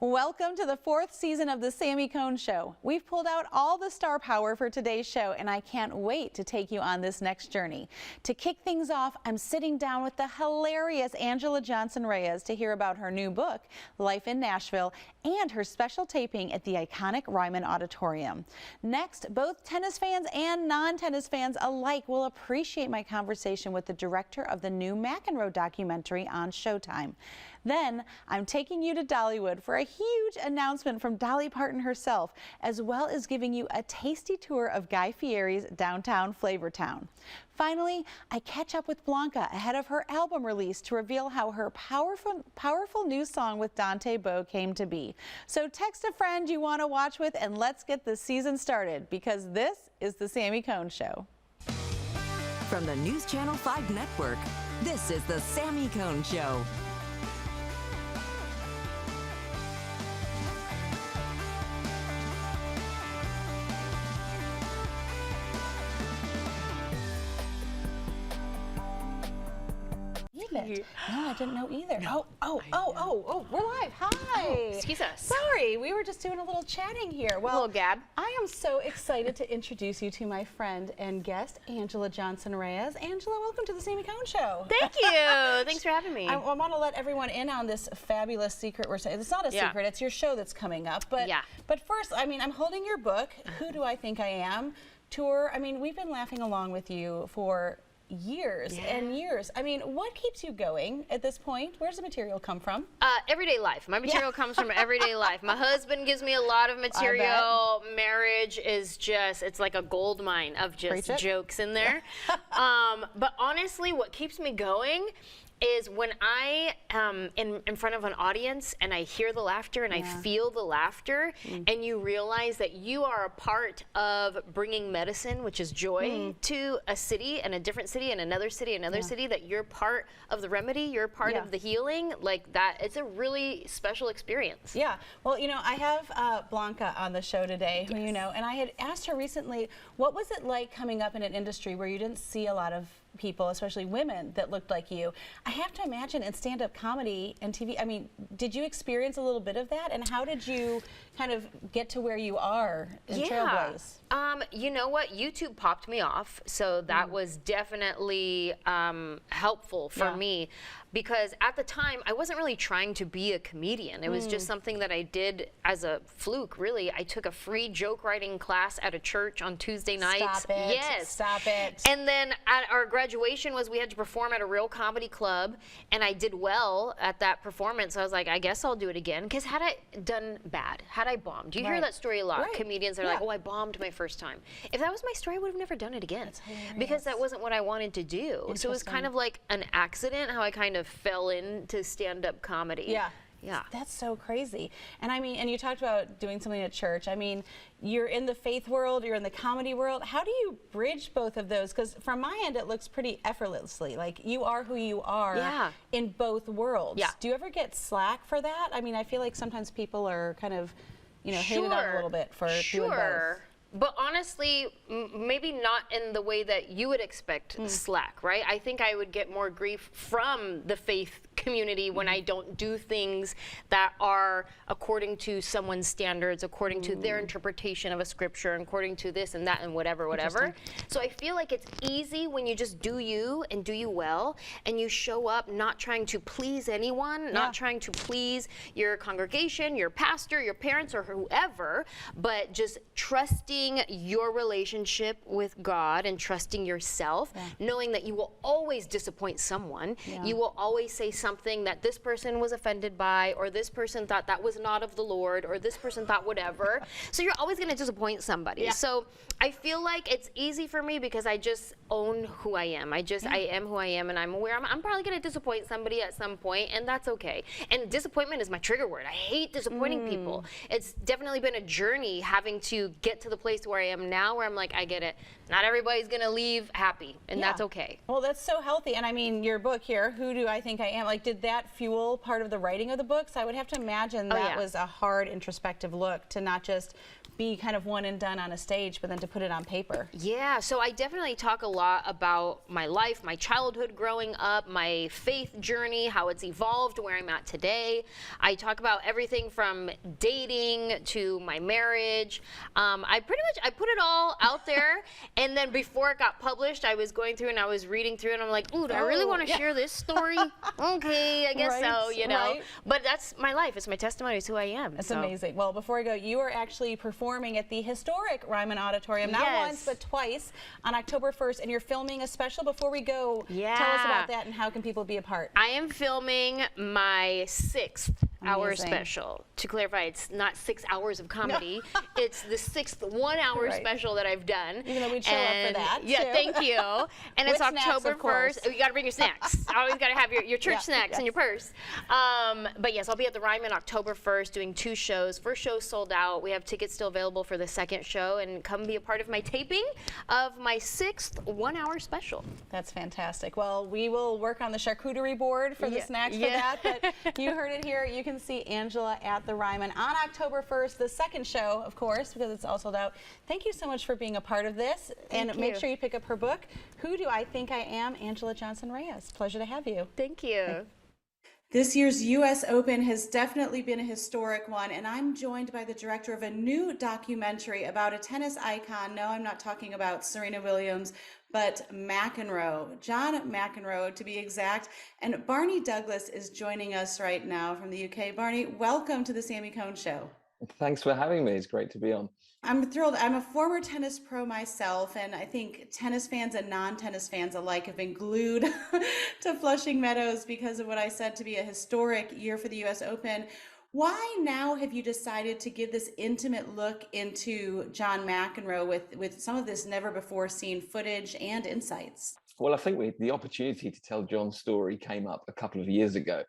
Welcome to the 4th season of the Sami Cone Show. We've pulled out all the star power for today's show, and I can't wait to take you on this next journey. To kick things off, I'm sitting down with the hilarious Anjelah Johnson-Reyes to hear about her new book, Life in Nashville, and her special taping at the iconic Ryman Auditorium. Next, both tennis fans and non-tennis fans alike will appreciate my conversation with the director of the new McEnroe documentary on Showtime. Then, I'm taking you to Dollywood for a huge announcement from Dolly Parton herself, as well as giving you a tasty tour of Guy Fieri's downtown Flavortown. Finally, I catch up with Blanca ahead of her album release to reveal how her powerful new song with Dante Bowe came to be. So text a friend you want to watch with, and let's get the season started, because this is the Sami Cone Show. From the News Channel 5 Network, this is the Sami Cone Show. No, I didn't know either. Oh, we're live. Hi. Oh, excuse us. Sorry, we were just doing a little chatting here. Well, a little gab. I am so excited to introduce you to my friend and guest, Anjelah Johnson-Reyes. Anjelah, welcome to the Sami Cone Show. Thank you. Thanks for having me. I want to let everyone in on this fabulous secret we're saying. It's not a secret, it's your show that's coming up. But first, I mean, I'm holding your book, Who Do I Think I Am? Tour. I mean, we've been laughing along with you for years and years. I mean, what keeps you going at this point? Where does the material come from? Everyday life. My material comes from everyday life. My husband gives me a lot of material. Marriage is just, it's like a gold mine of just jokes in there. But honestly, what keeps me going is when I am in front of an audience and I hear the laughter and I feel the laughter, and you realize that you are a part of bringing medicine, which is joy, to a city and a different city and another city, city, that you're part of the remedy, you're part of the healing, like that. It's a really special experience. Yeah. Well, you know, I have Blanca on the show today, who you know, and I had asked her recently, what was it like coming up in an industry where you didn't see a lot of people, especially women, that looked like you? I have to imagine in stand-up comedy and TV, I mean, did you experience a little bit of that? And how did you kind of get to where you are in Trailblaze? You know what? YouTube popped me off, so that was definitely helpful for me, because at the time I wasn't really trying to be a comedian. It was just something that I did as a fluke, really. I took a free joke writing class at a church on Tuesday nights. Stop it. Yes. Stop it. And then at our graduation we had to perform at a real comedy club, and I did well at that performance. So I was like, I guess I'll do it again, because had I done bad, had I bombed, you hear that story a lot. Comedians are like, oh, I bombed my first time. If that was my story, I would have never done it again, because that wasn't what I wanted to do. So it was kind of like an accident how I kind of fell into stand-up comedy. Yeah. That's so crazy. And I mean, and you talked about doing something at church. I mean, you're in the faith world, you're in the comedy world. How do you bridge both of those? Because from my end, it looks pretty effortlessly. Like, you are who you are in both worlds. Do you ever get slack for that? I mean, I feel like sometimes people are kind of, you know, hated on a little bit for doing both. But honestly, maybe not in the way that you would expect slack, right? I think I would get more grief from the faith community when I don't do things that are according to someone's standards, according to their interpretation of a scripture, and according to this and that and whatever. So I feel like it's easy when you just do you and do you well, and you show up not trying to please anyone, not trying to please your congregation, your pastor, your parents, or whoever, but just trusting your relationship with God and trusting yourself, knowing that you will always disappoint someone. You will always say something that this person was offended by, or this person thought that was not of the Lord, or this person thought whatever. So you're always going to disappoint somebody. So I feel like it's easy for me because I just own who I am. I am who I am, and I'm aware I'm probably going to disappoint somebody at some point, and that's okay. And disappointment is my trigger word. I hate disappointing people. It's definitely been a journey having to get to the place where I am now, where I'm like, I get it. Not everybody's gonna leave happy, and that's okay. Well, that's so healthy. And I mean, your book here, Who Do I Think I Am? Like, did that fuel part of the writing of the books? I would have to imagine that was a hard introspective look to not just be kind of one and done on a stage, but then to put it on paper. Yeah, so I definitely talk a lot about my life, my childhood growing up, my faith journey, how it's evolved, where I'm at today. I talk about everything from dating to my marriage. I put it all out there, and then before it got published, I was going through and I was reading through, and I'm like, ooh, do I really want to share this story? Okay, I guess so, you know. But that's my life. It's my testimony. It's who I am. It's amazing. Well, before we go, you are actually performing at the historic Ryman Auditorium, not once, but twice, on October 1st, and you're filming a special. Before we go, tell us about that and how can people be a part? I am filming my 6th hour special. To clarify, it's not 6 hours of comedy. It's the 6th 1 hour special that I've done. Even though we'd show up for that. Yeah, thank you. And it's October 1st. You got to bring your snacks. Always got to have your church snacks in your purse. But yes, I'll be at the Ryman October 1st doing 2 shows. First show sold out. We have tickets still available for the second show, and come be a part of my taping of my 6th 1 hour special. That's fantastic. Well, we will work on the charcuterie board for the snacks for that, but you heard it here. You can see Anjelah at the Ryman on October 1st, the second show, of course, because it's all sold out. Thank you so much for being a part of this, and make sure you pick up her book, Who Do I Think I Am? Anjelah Johnson-Reyes. Pleasure to have you. Thank you. This year's U.S. Open has definitely been a historic one, and I'm joined by the director of a new documentary about a tennis icon. No, I'm not talking about Serena Williams, but McEnroe, John McEnroe to be exact. And Barney Douglas is joining us right now from the UK. Barney, welcome to the Sami Cone Show. Thanks for having me. It's great to be on. I'm thrilled. I'm a former tennis pro myself, and I think tennis fans and non-tennis fans alike have been glued to Flushing Meadows because of what I said to be a historic year for the U.S. Open. Why now have you decided to give this intimate look into John McEnroe with some of this never-before-seen footage and insights? Well, I think the opportunity to tell John's story came up a couple of years ago.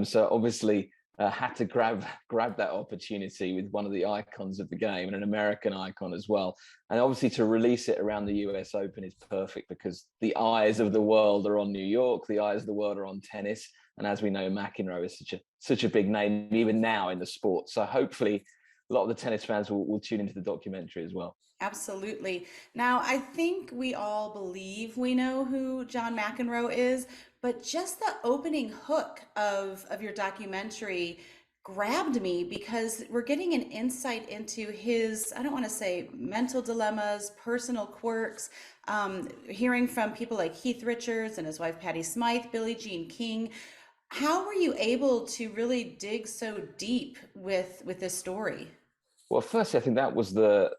So obviously, had to grab that opportunity with one of the icons of the game and an American icon as well. And obviously to release it around the US Open is perfect because the eyes of the world are on New York, the eyes of the world are on tennis. And as we know, McEnroe is such a big name, even now in the sport. So hopefully a lot of the tennis fans will tune into the documentary as well. Absolutely. Now, I think we all believe we know who John McEnroe is, but just the opening hook of your documentary grabbed me because we're getting an insight into his, I don't want to say mental dilemmas, personal quirks, hearing from people like Keith Richards and his wife Patti Smythe, Billie Jean King. How were you able to really dig so deep with this story? Well, firstly, I think that was the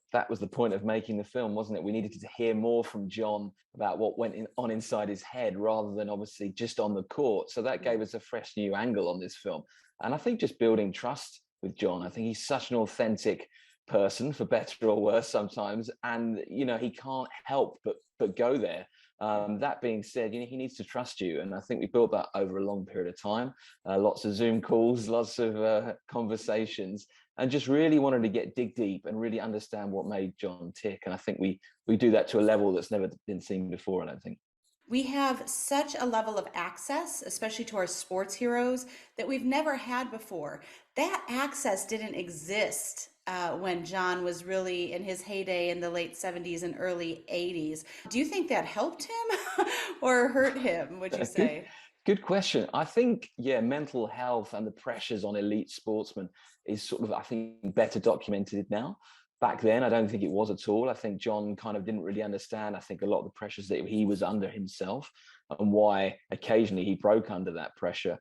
point of making the film, wasn't it? We needed to hear more from John about what went on inside his head rather than obviously just on the court. So that gave us a fresh new angle on this film. And I think just building trust with John. I think he's such an authentic person, for better or worse sometimes. And, you know, he can't help but go there. That being said, you know, he needs to trust you. And I think we built that over a long period of time. Lots of Zoom calls, lots of conversations, and just really wanted to dig deep and really understand what made John tick. And I think we do that to a level that's never been seen before, I don't think. We have such a level of access, especially to our sports heroes, that we've never had before. That access didn't exist when John was really in his heyday in the late 70s and early 80s. Do you think that helped him or hurt him, would you say? Good question. I think, mental health and the pressures on elite sportsmen is sort of, I think, better documented now. Back then, I don't think it was at all. I think John kind of didn't really understand, I think, a lot of the pressures that he was under himself and why occasionally he broke under that pressure.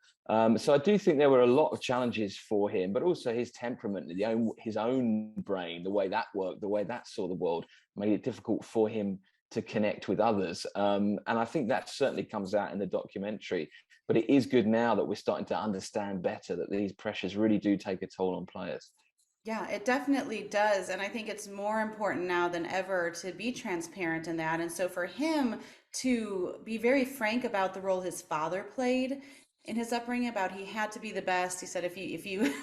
So I do think there were a lot of challenges for him, but also his temperament, his own brain, the way that worked, the way that saw the world, made it difficult for him to connect with others. And I think that certainly comes out in the documentary. But it is good now that we're starting to understand better that these pressures really do take a toll on players. Yeah, it definitely does. And I think it's more important now than ever to be transparent in that. And so for him to be very frank about the role his father played in his upbringing about he had to be the best. He said if you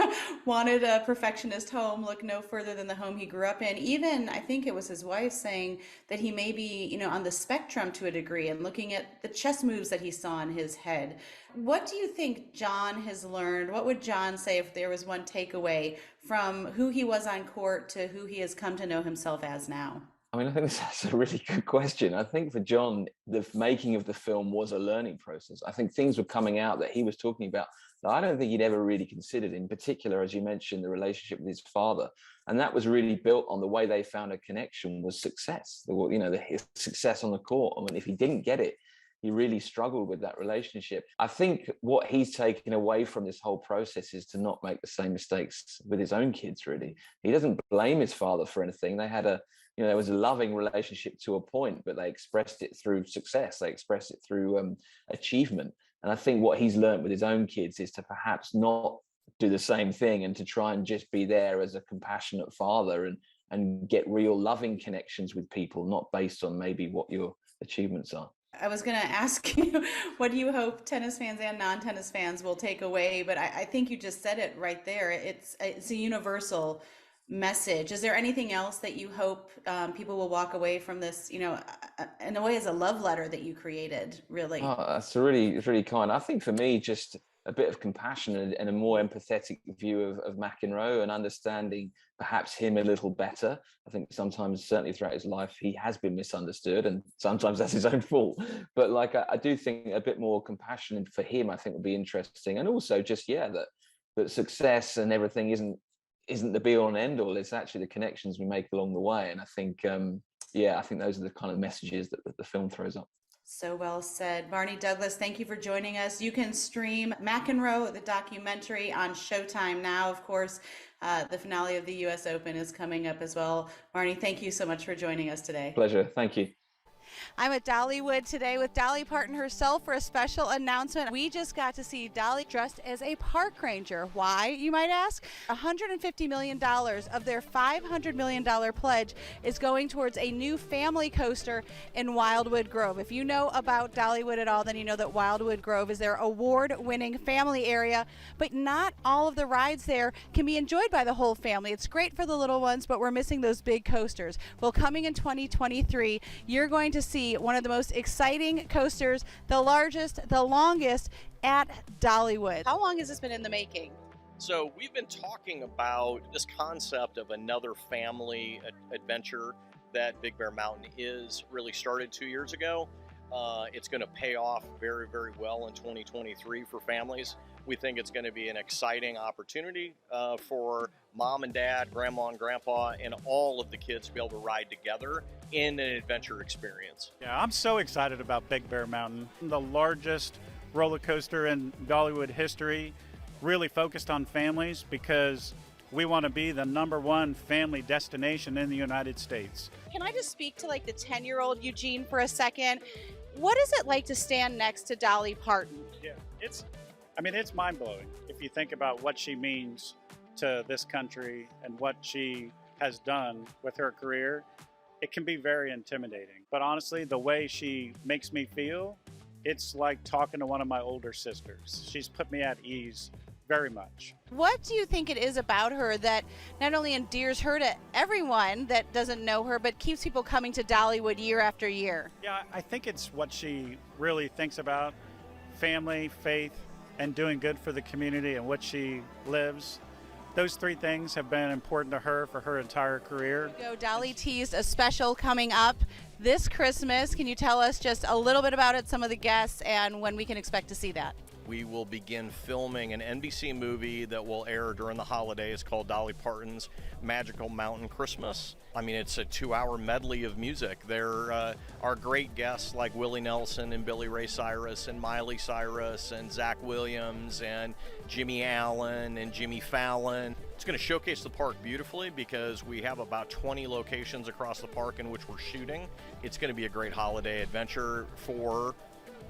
wanted a perfectionist home, look no further than the home he grew up in. Even I think it was his wife saying that he may be, on the spectrum to a degree, and looking at the chess moves that he saw in his head. What do you think John has learned? What would John say if there was one takeaway from who he was on court to who he has come to know himself as now? I mean, I think that's a really good question. I think for John, the making of the film was a learning process. I think things were coming out that he was talking about that I don't think he'd ever really considered, in particular, as you mentioned, the relationship with his father. And that was really built on the way they found a connection was success. His success on the court. I mean, if he didn't get it, he really struggled with that relationship. I think what he's taken away from this whole process is to not make the same mistakes with his own kids, really. He doesn't blame his father for anything. They had there was a loving relationship to a point, but they expressed it through success. They expressed it through achievement. And I think what he's learned with his own kids is to perhaps not do the same thing and to try and just be there as a compassionate father and get real loving connections with people, not based on maybe what your achievements are. I was going to ask you, what do you hope tennis fans and non-tennis fans will take away? But I think you just said it right there. It's a universal message. Is there anything else that you hope people will walk away from this, in a way as a love letter that you created, really? Oh, it's really kind. I think for me, just a bit of compassion and a more empathetic view of McEnroe and understanding perhaps him a little better. I think sometimes, certainly throughout his life, he has been misunderstood and sometimes that's his own fault. But I do think a bit more compassion for him, I think would be interesting. And also just, that success and everything isn't the be all and end all. It's actually the connections we make along the way. And I think, I think those are the kind of messages that the film throws up. So well said. Barney Douglas, thank you for joining us. You can stream McEnroe, the documentary, on Showtime now. Of course, the finale of the U.S. Open is coming up as well. Barney, thank you so much for joining us today. Pleasure. Thank you. I'm at Dollywood today with Dolly Parton herself for a special announcement. We just got to see Dolly dressed as a park ranger. Why, you might ask? $150 million of their $500 million pledge is going towards a new family coaster in Wildwood Grove. If you know about Dollywood at all, then you know that Wildwood Grove is their award-winning family area, but not all of the rides there can be enjoyed by the whole family. It's great for the little ones, but we're missing those big coasters. Well, coming in 2023, you're going to see one of the most exciting coasters, the largest, the longest at Dollywood. How long has this been in the making? So we've been talking about this concept of another family adventure that Big Bear Mountain is really started 2 years ago. It's going to pay off very, very well in 2023 for families. We think it's going to be an exciting opportunity for mom and dad, grandma and grandpa, and all of the kids to be able to ride together in an adventure experience. Yeah, I'm so excited about Big Bear Mountain, the largest roller coaster in Dollywood history, really focused on families because we want to be the #1 family destination in the United States. Can I just speak to like the 10-year-old Eugene for a second? What is it like to stand next to Dolly Parton? Yeah, it's mind-blowing if you think about what she means to this country and what she has done with her career. It can be very intimidating, but honestly, the way she makes me feel, it's like talking to one of my older sisters. She's put me at ease very much. What do you think it is about her that not only endears her to everyone that doesn't know her, but keeps people coming to Dollywood year after year? Yeah, I think it's what she really thinks about: family, faith, and doing good for the community in which she lives. Those three things have been important to her for her entire career. Dolly teased a special coming up this Christmas. Can you tell us just a little bit about it, some of the guests, and when we can expect to see that? We will begin filming an NBC movie that will air during the holidays called Dolly Parton's Magical Mountain Christmas. I mean, it's a 2-hour medley of music. There are great guests like Willie Nelson and Billy Ray Cyrus and Miley Cyrus and Zach Williams and Jimmy Allen and Jimmy Fallon. It's going to showcase the park beautifully because we have about 20 locations across the park in which we're shooting. It's going to be a great holiday adventure for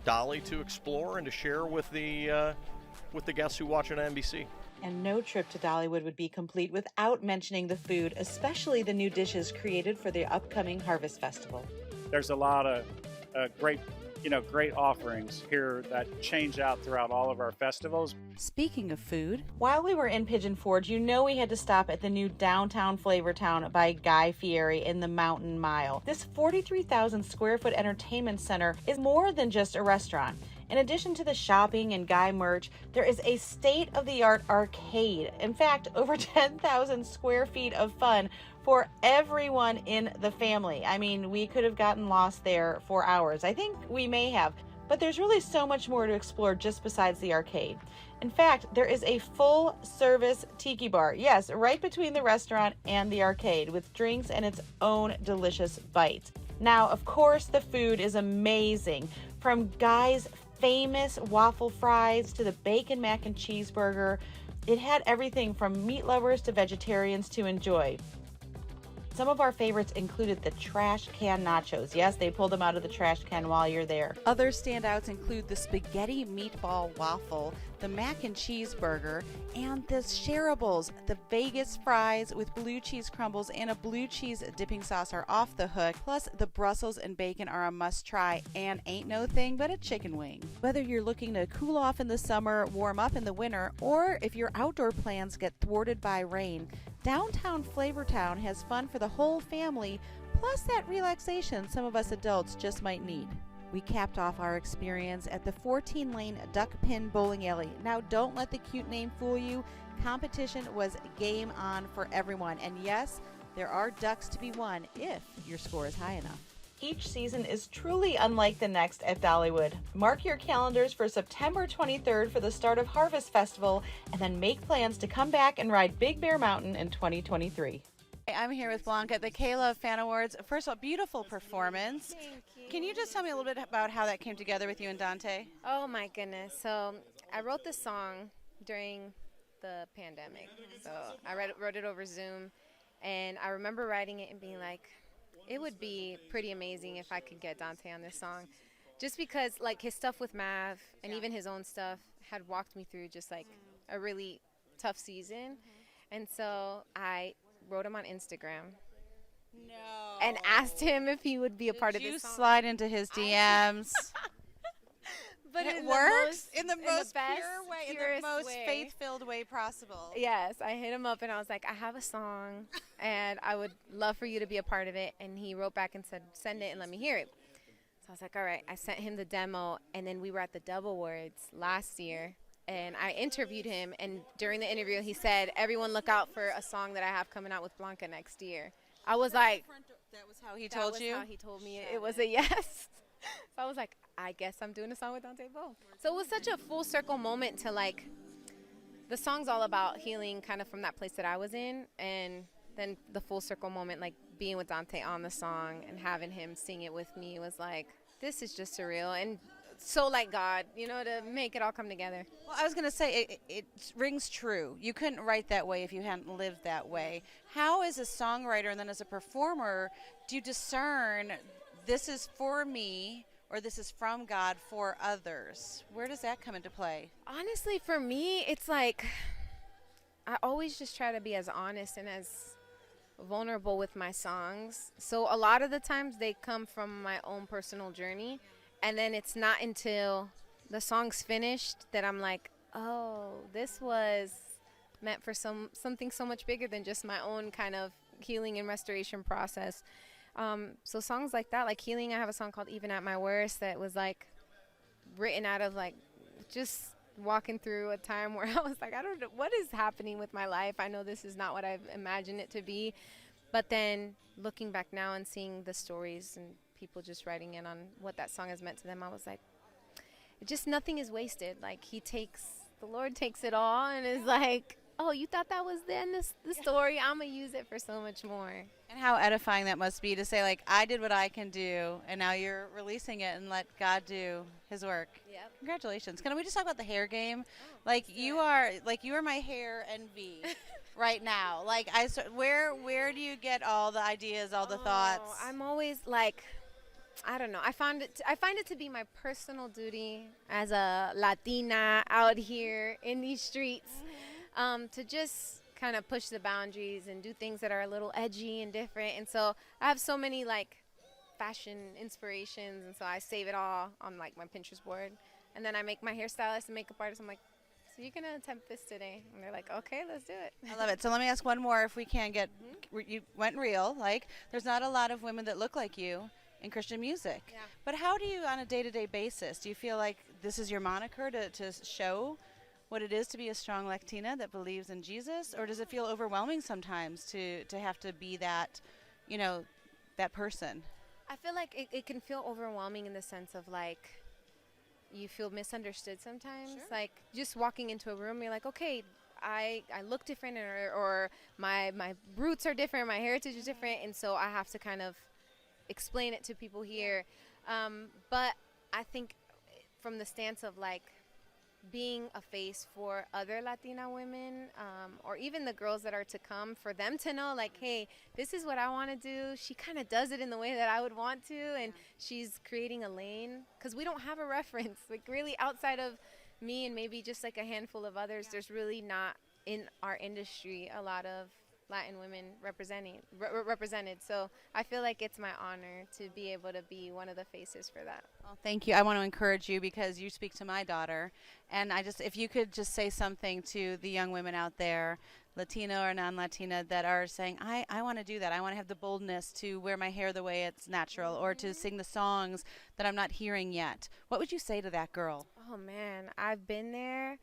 Dolly to explore and to share with the guests who watch it on NBC. And no trip to Dollywood would be complete without mentioning the food, especially the new dishes created for the upcoming Harvest Festival. There's a lot of great great offerings here that change out throughout all of our festivals. Speaking of food, while we were in Pigeon Forge, we had to stop at the new downtown Flavortown by Guy Fieri in the Mountain Mile. This 43,000 square foot entertainment center is more than just a restaurant. In addition to the shopping and Guy merch, there is a state-of-the-art arcade. In fact, over 10,000 square feet of fun for everyone in the family. I mean, we could have gotten lost there for hours. I think we may have, but there's really so much more to explore just besides the arcade. In fact, there is a full-service tiki bar, yes, right between the restaurant and the arcade, with drinks and its own delicious bites. Now, of course, the food is amazing. From Guy's famous waffle fries to the bacon mac and cheeseburger, it had everything from meat lovers to vegetarians to enjoy. Some of our favorites included the trash can nachos. Yes, they pulled them out of the trash can while you're there. Other standouts include the spaghetti meatball waffle, the mac and cheese burger, and the shareables. The Vegas fries with blue cheese crumbles and a blue cheese dipping sauce are off the hook. Plus, the Brussels and bacon are a must try and ain't no thing but a chicken wing. Whether you're looking to cool off in the summer, warm up in the winter, or if your outdoor plans get thwarted by rain, downtown Flavortown has fun for the whole family, plus that relaxation some of us adults just might need. We capped off our experience at the 14-lane Duck Pin Bowling Alley. Now, don't let the cute name fool you. Competition was game on for everyone. And yes, there are ducks to be won if your score is high enough. Each season is truly unlike the next at Dollywood. Mark your calendars for September 23rd for the start of Harvest Festival, and then make plans to come back and ride Big Bear Mountain in 2023. I'm here with Blanca at the K-Love Fan Awards. First of all, beautiful performance. Thank you. Can you just tell me a little bit about how that came together with you and Dante? Oh my goodness. So I wrote this song during the pandemic. So I wrote it over Zoom, and I remember writing it and being like, it would be pretty amazing if I could get Dante on this song. Just because like his stuff with Mav and even his own stuff had walked me through just like a really tough season. And so I wrote him on Instagram. No. And asked him if he would be a part of this song. Did you slide into his DMs? But it in works in the the most best, pure way, in the purest most way. faith-filled way possible. Yes, I hit him up and I was like, I have a song and I would love for you to be a part of it. And he wrote back and said, send it and let me hear it. So I was like, all right. I sent him the demo, and then we were at the Dove Awards last year, and I interviewed him. And during the interview, he said, everyone look out for a song that I have coming out with Blanca next year. I was like, that was how he told you? That was how he told me it was a yes. So I was like, I guess I'm doing a song with Dante Bowe. So it was such a full circle moment to like, the song's all about healing kind of from that place that I was in, and then the full circle moment, like being with Dante on the song and having him sing it with me was like, this is just surreal and so like God, to make it all come together. Well, I was going to say, it rings true. You couldn't write that way if you hadn't lived that way. How, as a songwriter and then as a performer, do you discern this is for me or this is from God for others? Where does that come into play? Honestly, for me, it's like I always just try to be as honest and as vulnerable with my songs. So a lot of the times they come from my own personal journey, and then it's not until the song's finished that I'm like, oh, this was meant for something so much bigger than just my own kind of healing and restoration process. So songs like that, like Healing, I have a song called Even at My Worst that was like written out of like just walking through a time where I was like, I don't know what is happening with my life. I know this is not what I've imagined it to be. But then looking back now and seeing the stories and people just writing in on what that song has meant to them, I was like, just nothing is wasted. Like the Lord takes it all and is like, oh, you thought that was then the story? I'm going to use it for so much more. And how edifying that must be to say, like, I did what I can do, and now you're releasing it and let God do his work. Yep. Congratulations. Can we just talk about the hair game? You are my hair envy right now. Like, where do you get all the ideas, all the thoughts? I'm always like, I don't know. I find it to be my personal duty as a Latina out here in these streets, to just kind of push the boundaries and do things that are a little edgy and different. And so I have so many like fashion inspirations, and so I save it all on like my Pinterest board. And then I make my hairstylist and makeup artist. I'm like, so you're gonna attempt this today? And they're like, okay, let's do it. I love it. So let me ask one more, if we can get, you went real. Like, there's not a lot of women that look like you in Christian music. Yeah. But how do you, on a day-to-day basis, do you feel like this is your moniker to show what it is to be a strong Latina that believes in Jesus? Or does it feel overwhelming sometimes to have to be that, you know, that person? I feel like it can feel overwhelming in the sense of like, you feel misunderstood sometimes. Sure. Like just walking into a room, you're like, okay, I look different, or my roots are different, my heritage is different, and so I have to kind of explain it to people here. But I think from the stance of like being a face for other Latina women, or even the girls that are to come, for them to know like, hey, this is what I want to do. She kind of does it in the way that I would want to, and she's creating a lane, because we don't have a reference. Like really outside of me and maybe just like a handful of others, there's really not in our industry a lot of Latin women represented. So I feel like it's my honor to be able to be one of the faces for that. Well, thank you. I want to encourage you because you speak to my daughter. And if you could just say something to the young women out there, Latino or non-Latina, that are saying, I want to do that. I want to have the boldness to wear my hair the way it's natural, or to sing the songs that I'm not hearing yet. What would you say to that girl? Oh man, I've been there.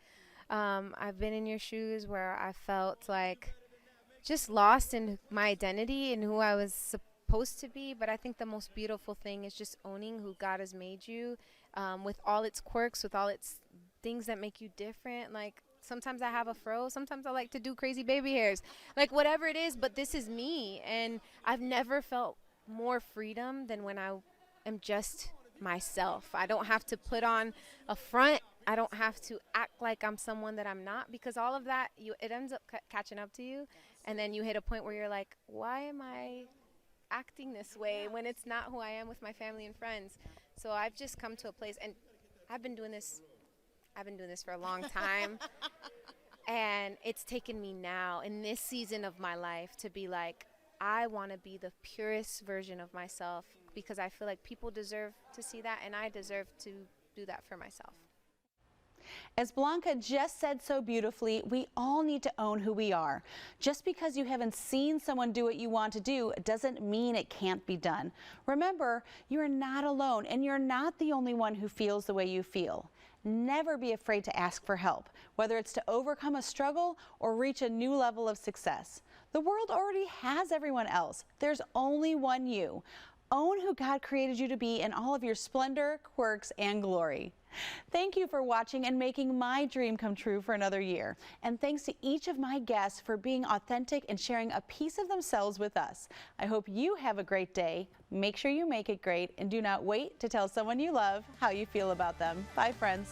I've been in your shoes where I felt like just lost in my identity and who I was supposed to be. But I think the most beautiful thing is just owning who God has made you, with all its quirks, with all its things that make you different. Like sometimes I have a fro, sometimes I like to do crazy baby hairs, like whatever it is, but this is me. And I've never felt more freedom than when I am just myself. I don't have to put on a front. I don't have to act like I'm someone that I'm not, because all of that, it ends up catching up to you. And then you hit a point where you're like, why am I acting this way when it's not who I am with my family and friends? So I've just come to a place, and I've been doing this for a long time. And it's taken me now in this season of my life to be like, I want to be the purest version of myself, because I feel like people deserve to see that, and I deserve to do that for myself. As Blanca just said so beautifully, we all need to own who we are. Just because you haven't seen someone do what you want to do doesn't mean it can't be done. Remember, you are not alone, and you're not the only one who feels the way you feel. Never be afraid to ask for help, whether it's to overcome a struggle or reach a new level of success. The world already has everyone else. There's only one you. Own who God created you to be in all of your splendor, quirks, and glory. Thank you for watching and making my dream come true for another year. And thanks to each of my guests for being authentic and sharing a piece of themselves with us. I hope you have a great day. Make sure you make it great, and do not wait to tell someone you love how you feel about them. Bye, friends.